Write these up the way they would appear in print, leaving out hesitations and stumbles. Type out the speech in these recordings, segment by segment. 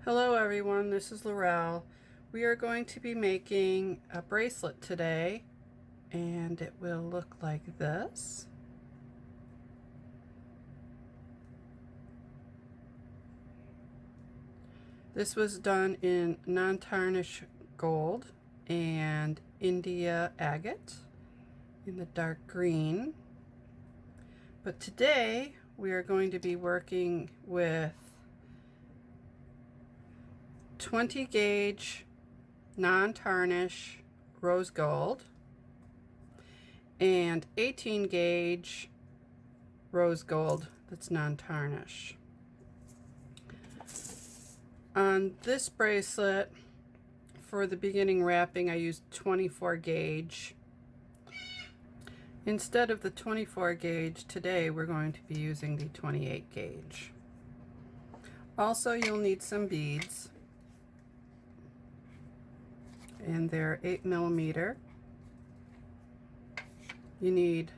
Hello everyone, this is Laurel. We are going to be making a bracelet today, and it will look like this. This was done in non-tarnish gold and India agate in the dark green. But today we are going to be working with 20 gauge non-tarnish rose gold and 18 gauge rose gold that's non-tarnish. On this bracelet, for the beginning wrapping, I used 24 gauge. Instead of the 24 gauge, today we're going to be using the 28 gauge. Also, you'll need some beads, and they're 8mm. You need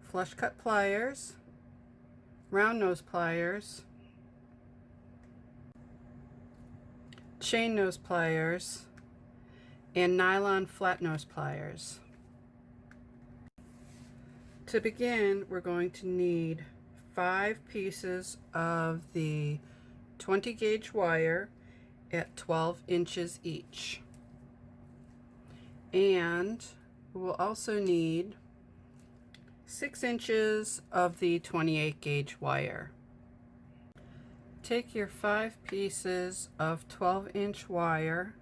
flush cut pliers, round nose pliers, chain nose pliers, and nylon flat nose pliers. To begin, we're going to need 5 pieces of the 20 gauge wire at 12 inches each. And we'll also need 6 inches of the 28 gauge wire. Take your 5 pieces of 12-inch wire,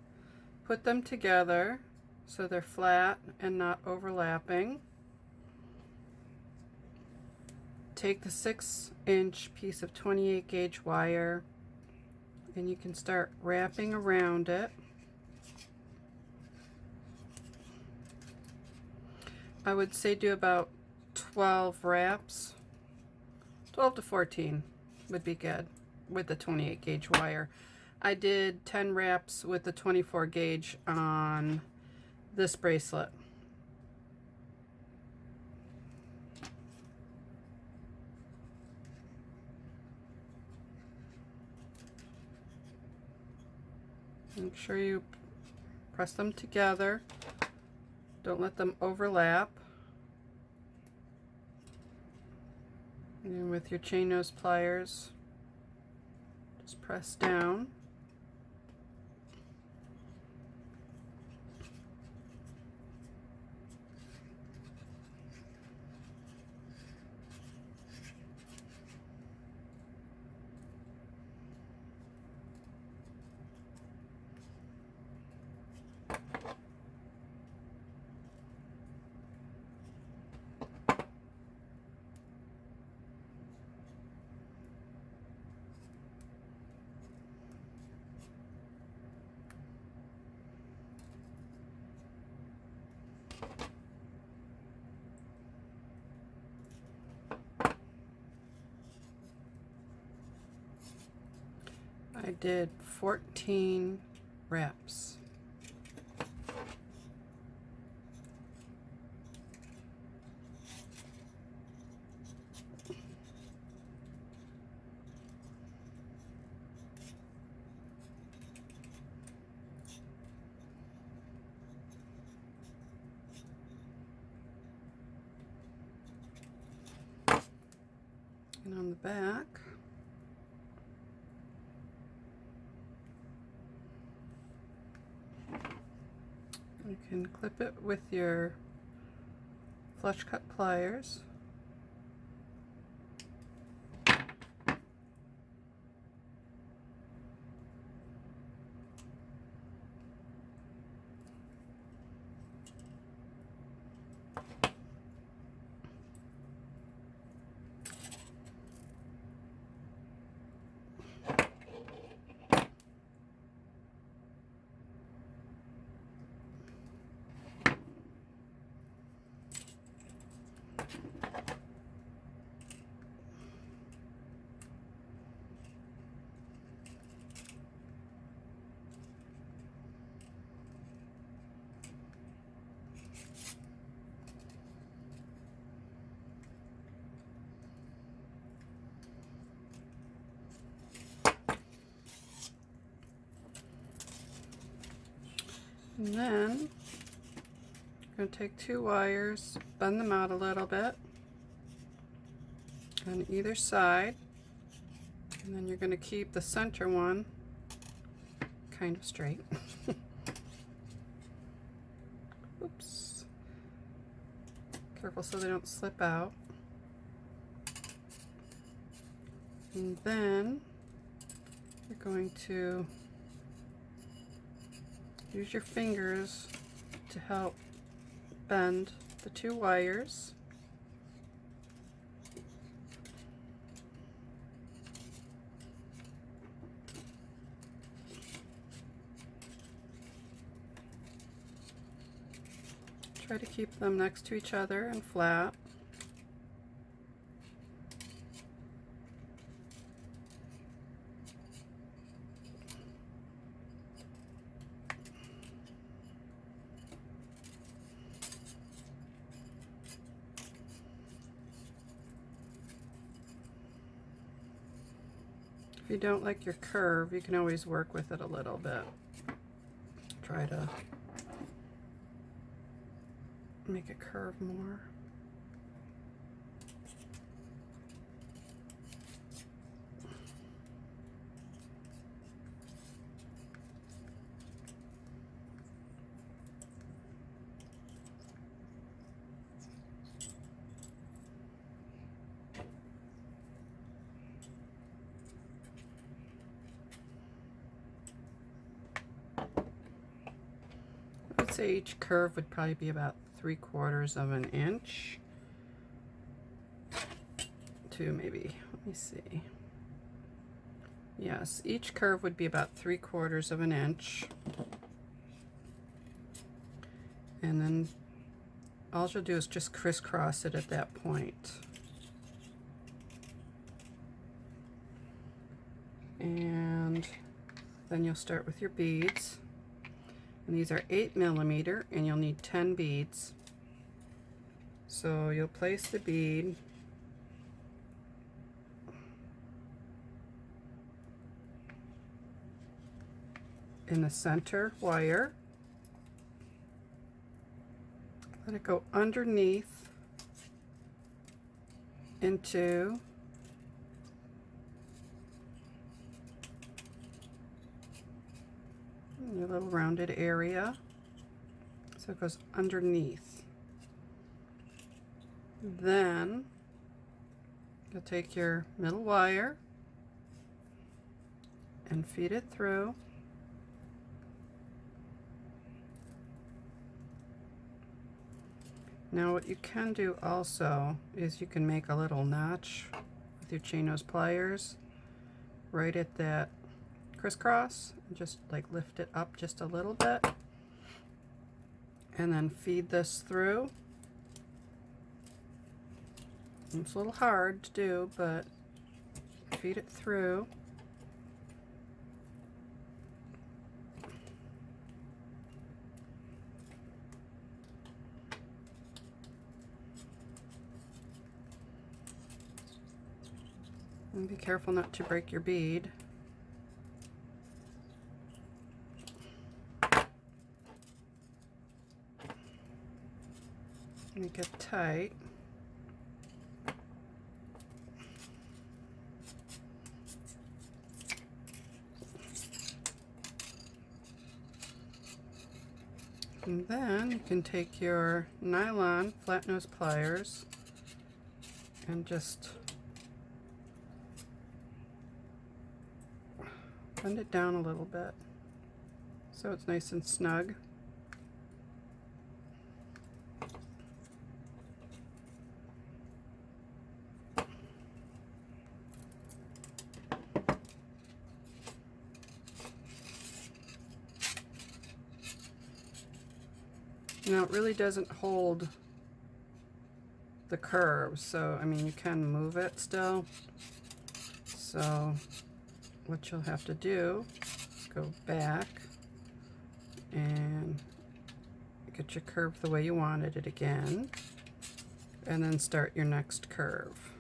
put them together so they're flat and not overlapping. Take the 6-inch piece of 28 gauge wire and you can start wrapping around it. I would say do about 12 wraps. 12 to 14 would be good with the 28 gauge wire. I did 10 wraps with the 24 gauge on this bracelet. Make sure you press them together. Don't let them overlap. And with your chain nose pliers, just press down. I did 14 wraps. And on the back, you can clip it with your flush cut pliers. And then you're going to take 2 wires, bend them out a little bit on either side, and then you're going to keep the center one kind of straight. Oops. Careful so they don't slip out. And then you're going to use your fingers to help bend the 2 wires. Try to keep them next to each other and flat. If you don't like your curve, you can always work with it a little bit. Try to make it curve more. I'd say each curve would probably be about 3/4 of an inch to maybe, let me see. Yes, each curve would be about 3/4 of an inch. And then all you'll do is just crisscross it at that point. And then you'll start with your beads. And these are 8mm, and you'll need 10 beads. So you'll place the bead in the center wire. Let it go underneath into your little rounded area. So it goes underneath. Then you'll take your middle wire and feed it through. Now what you can do also is you can make a little notch with your chain nose pliers right at that crisscross, and just like lift it up just a little bit, and then feed this through. It's a little hard to do, but feed it through. And be careful not to break your bead. Make it tight. And then you can take your nylon flat nose pliers and just bend it down a little bit so it's nice and snug. Now it really doesn't hold the curve, so I mean you can move it still. So what you'll have to do is go back and get your curve the way you wanted it again, and then start your next curve.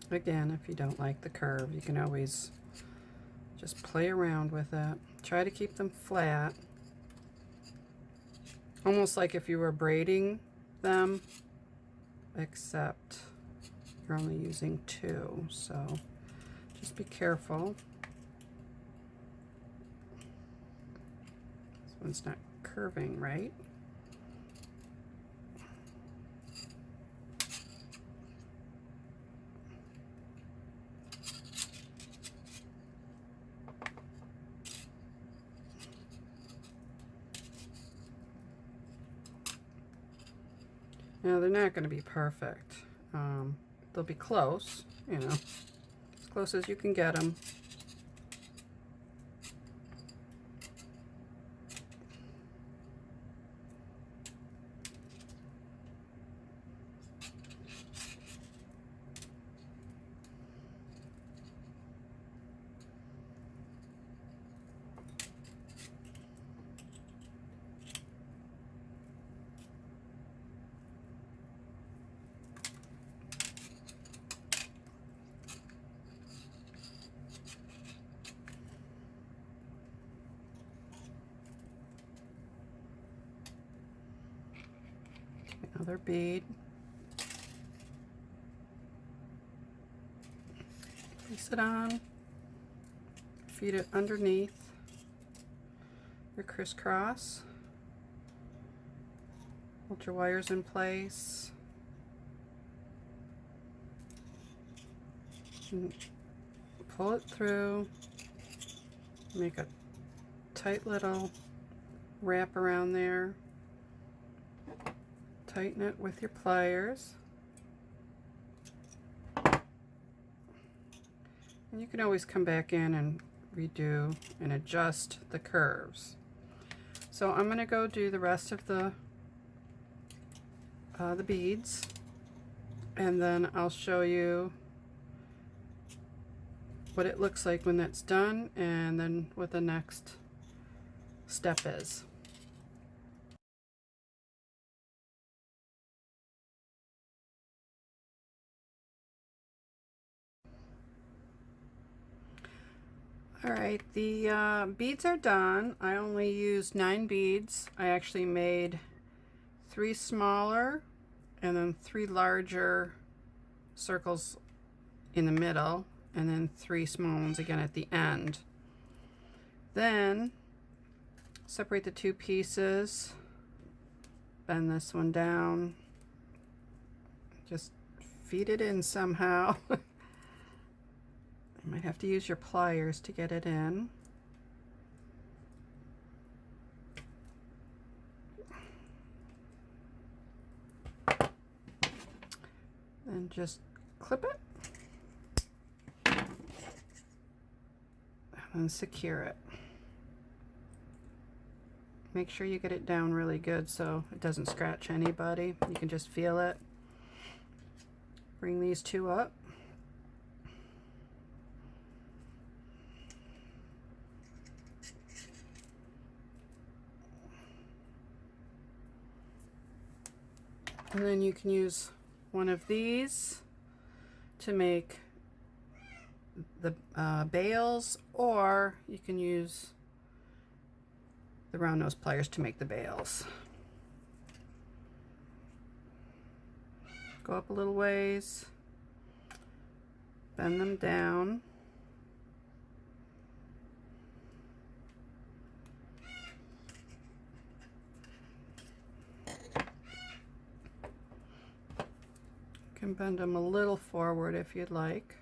Again, if you don't like the curve, you can always just play around with it. Try to keep them flat, almost like if you were braiding them, except you're only using 2, so just be careful. This one's not curving right. Now they're not going to be perfect. They'll be close, you know, as close as you can get them. Another bead. Place it on. Feed it underneath your crisscross. Hold your wires in place. And pull it through. Make a tight little wrap around there. Tighten it with your pliers. And you can always come back in and redo and adjust the curves. So I'm going to go do the rest of the beads, and then I'll show you what it looks like when that's done, and then what the next step is. Alright, the beads are done. I only used 9 beads. I actually made 3 smaller and then 3 larger circles in the middle, and then 3 small ones again at the end. Then separate the 2 pieces, bend this one down, just feed it in somehow. You might have to use your pliers to get it in. Then just clip it and secure it. Make sure you get it down really good so it doesn't scratch anybody. You can just feel it. Bring these 2 up. And then you can use one of these to make the bails, or you can use the round nose pliers to make the bails. Go up a little ways, bend them down. You can bend them a little forward if you'd like.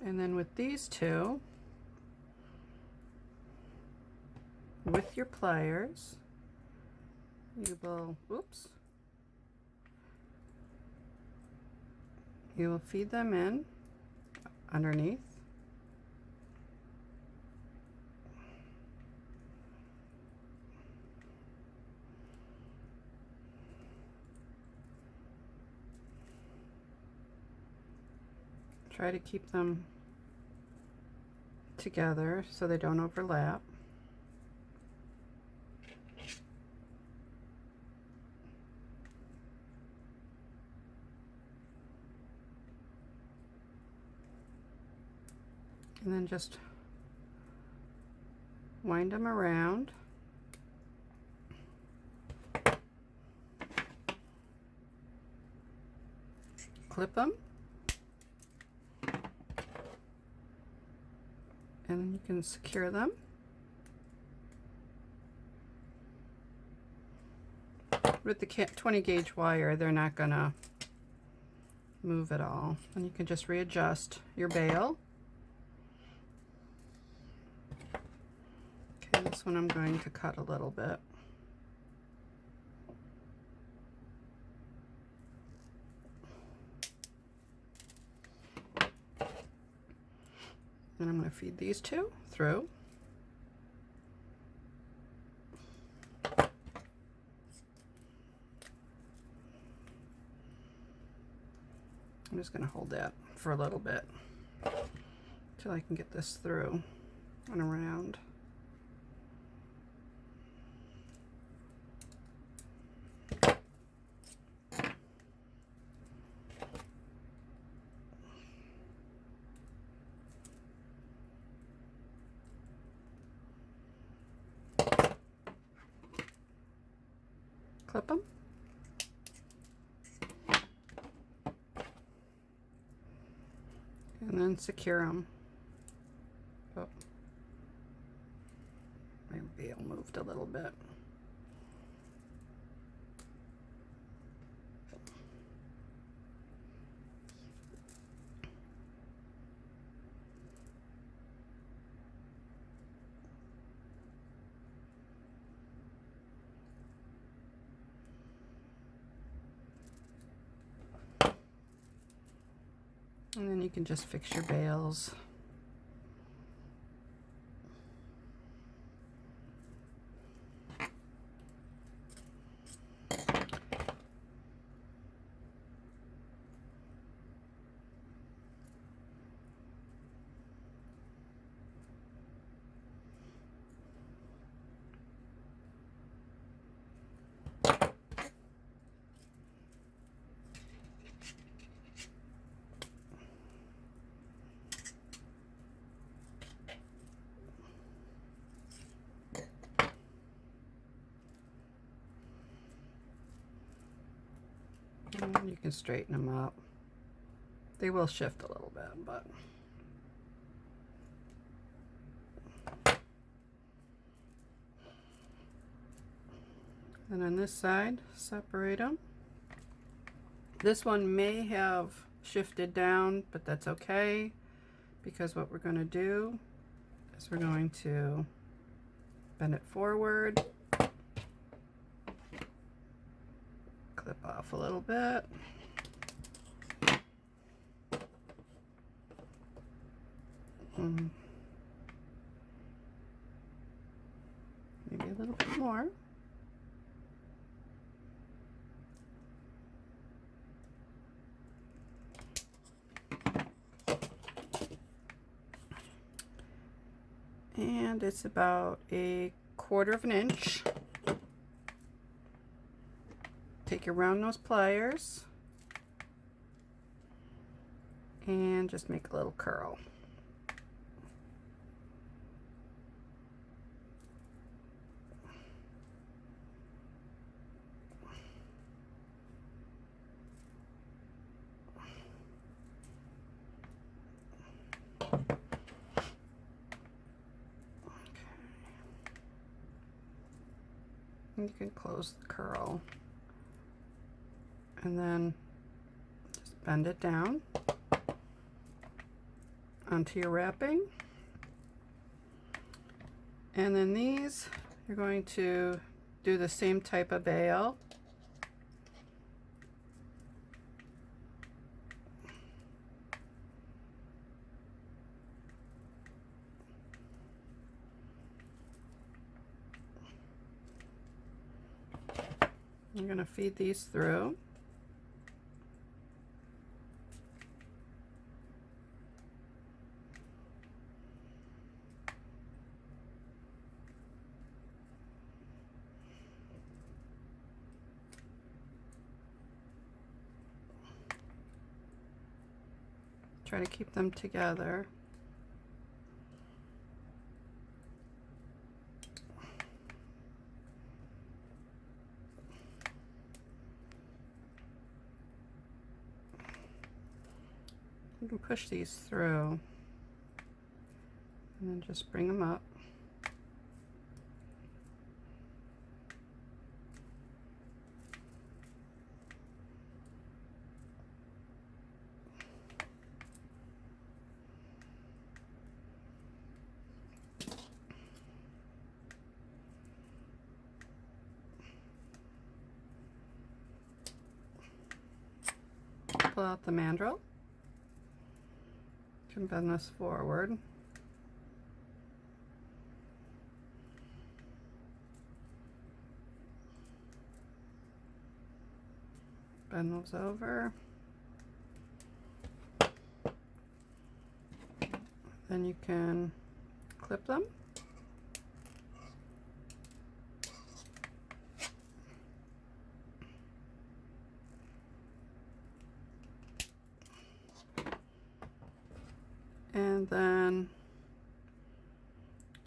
And then with these 2, with your pliers, you will, oops, you will feed them in underneath. Try to keep them together so they don't overlap. And then just wind them around. Clip them. And then you can secure them. With the 20 gauge wire, they're not gonna move at all. And you can just readjust your bail. Okay, this one I'm going to cut a little bit. And I'm going to feed these two through. I'm just going to hold that for a little bit till I can get this through and around. Clip them. And then secure them. Oh, my veil moved a little bit. And then you can just fix your bails. And you can straighten them up. They will shift a little bit, but and on this side, separate them. This one may have shifted down, but that's okay, because what we're going to do is we're going to bend it forward, clip off a little bit, maybe a little bit more. And it's about 1/4 of an inch. Take your round nose pliers and just make a little curl. You can close the curl and then just bend it down onto your wrapping. And then these, you're going to do the same type of bail. You're going to feed these through. Try to keep them together. You can push these through and then just bring them up. Pull out the mandrel. You can bend this forward. Bend those over. Then you can clip them. And then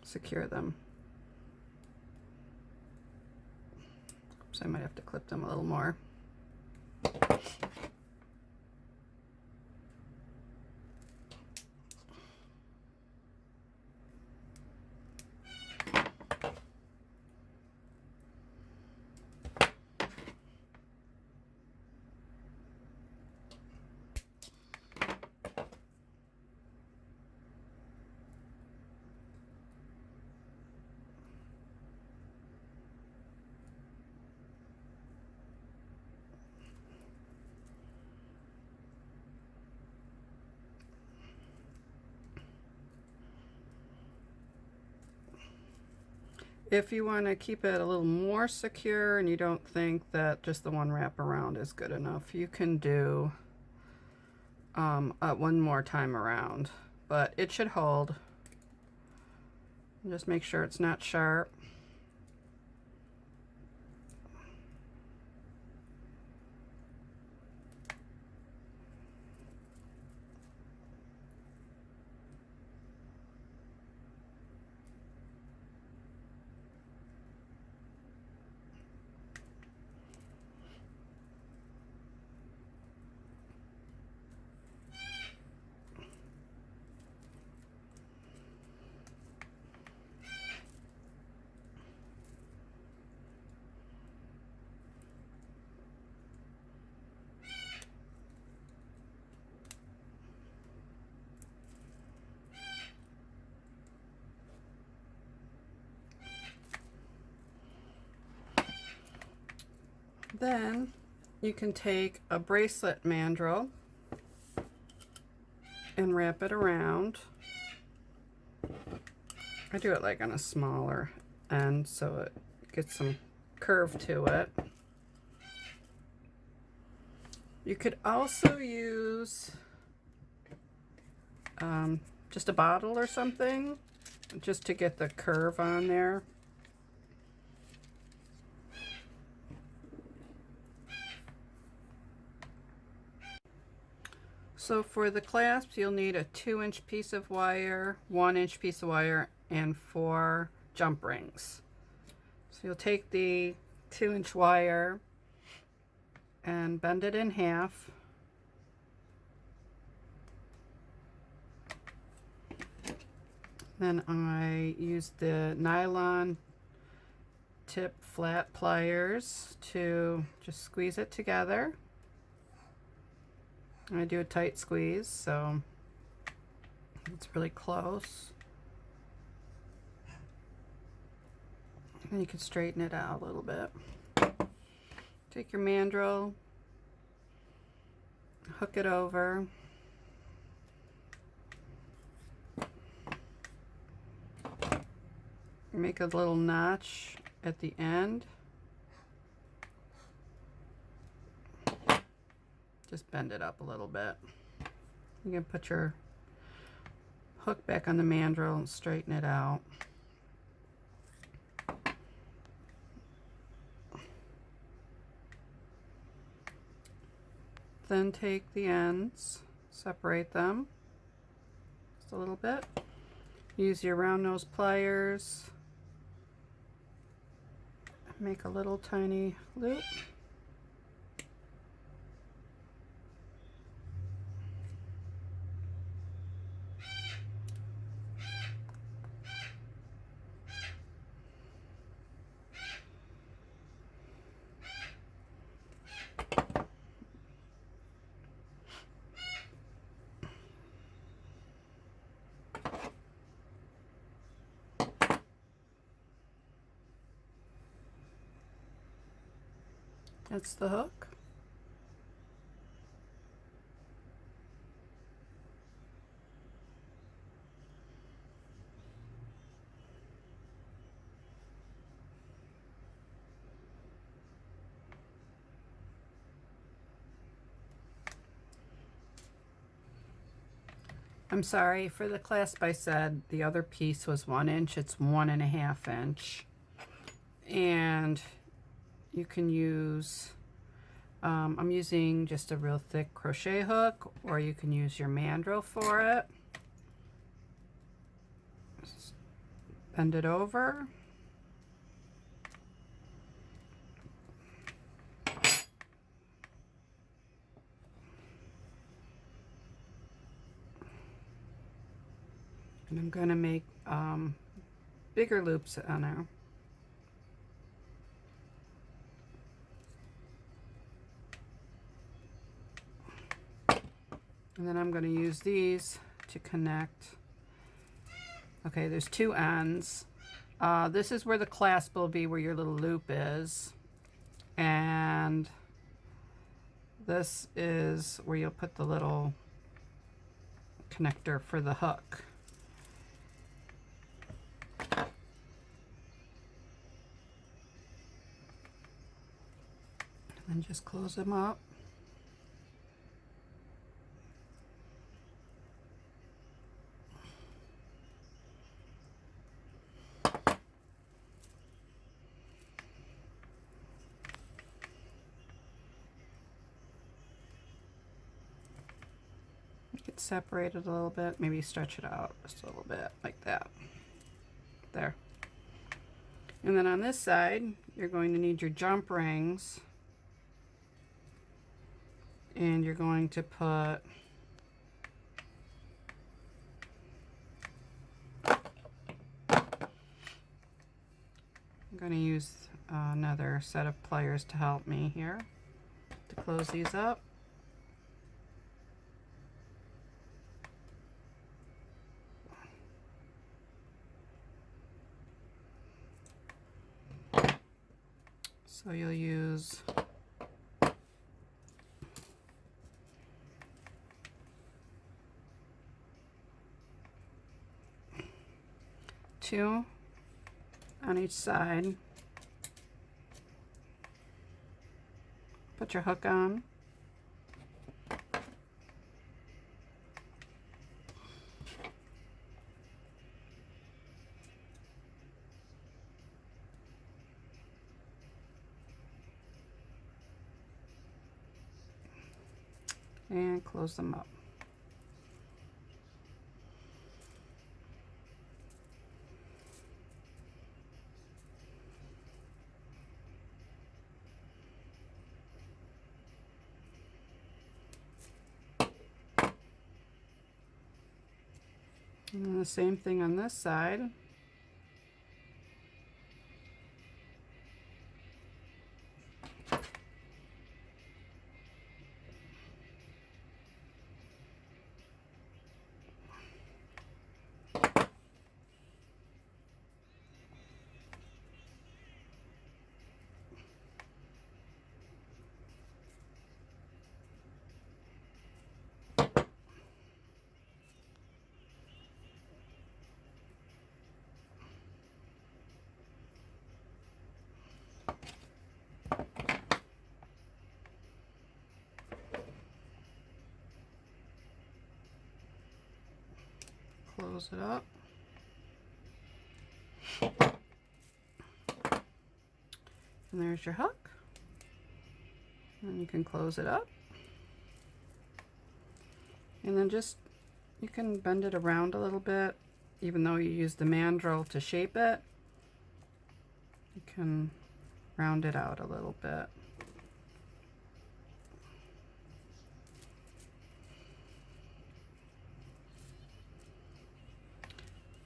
secure them. Oops, I might have to clip them a little more. If you want to keep it a little more secure and you don't think that just the one wrap around is good enough, you can do one more time around, but it should hold. Just make sure it's not sharp. Then you can take a bracelet mandrel and wrap it around. I do it like on a smaller end so it gets some curve to it. You could also use just a bottle or something just to get the curve on there. So for the clasps, you'll need a 2-inch piece of wire, 1-inch piece of wire, and 4 jump rings. So you'll take the 2-inch wire and bend it in half. Then I use the nylon tip flat pliers to just squeeze it together. I do a tight squeeze, so it's really close. And you can straighten it out a little bit. Take your mandrel, hook it over. Make a little notch at the end. Just bend it up a little bit. You can put your hook back on the mandrel and straighten it out. Then take the ends, separate them just a little bit. Use your round nose pliers. Make a little tiny loop. That's the hook. I'm sorry, for the clasp I said the other piece was 1 inch. It's 1.5 inch. And you can use, I'm using just a real thick crochet hook, or you can use your mandrel for it. Just bend it over. And I'm going to make bigger loops on there. And then I'm going to use these to connect. Okay, there's 2 ends. This is where the clasp will be, where your little loop is. And this is where you'll put the little connector for the hook. And just close them up. Get separated a little bit, maybe stretch it out just a little bit like that. There. And then on this side, you're going to need your jump rings. And you're going to put I'm going to use another set of pliers to help me here to close these up. So you'll use 2 on each side. Put your hook on. And close them up. And then the same thing on this side. Close it up. And there's your hook. And you can close it up. And then just, you can bend it around a little bit, even though you use the mandrel to shape it. You can round it out a little bit.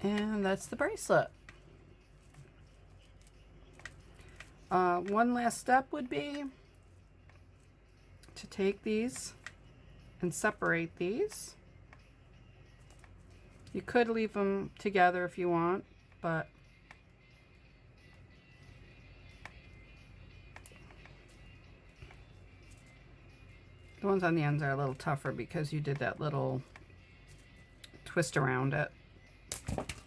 And that's the bracelet. One last step would be to take these and separate these. You could leave them together if you want, but The ones on the ends are a little tougher because you did that little twist around it.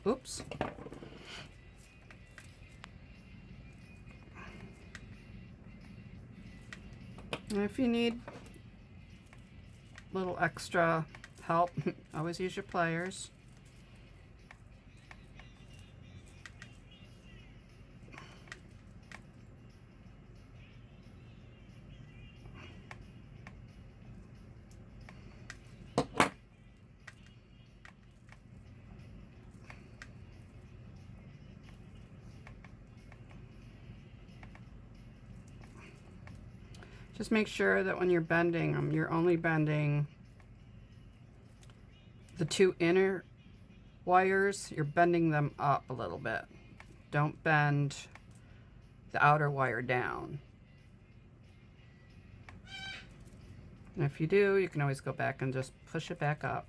Oops. And if you need a little extra help, always use your pliers. Just make sure that when you're bending them, you're only bending the two inner wires. You're bending them up a little bit. Don't bend the outer wire down. And if you do, you can always go back and just push it back up.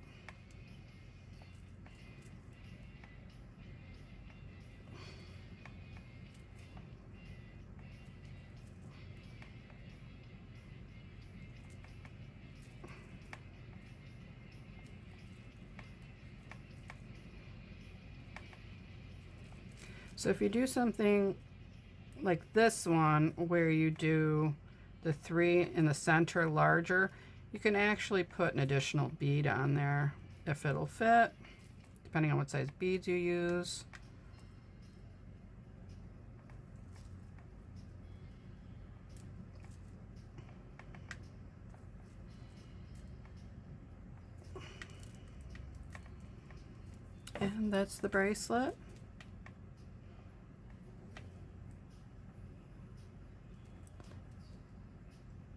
So if you do something like this one, where you do the 3 in the center larger, you can actually put an additional bead on there if it'll fit, depending on what size beads you use. And that's the bracelet.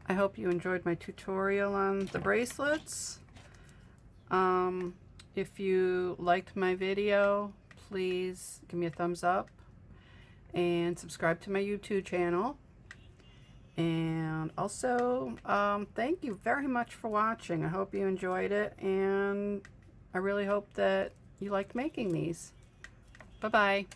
I hope you enjoyed my tutorial on the bracelets. If you liked my video, please give me a thumbs up and subscribe to my YouTube channel. And also, thank you very much for watching. I hope you enjoyed it, and I really hope that you liked making these. Bye-bye.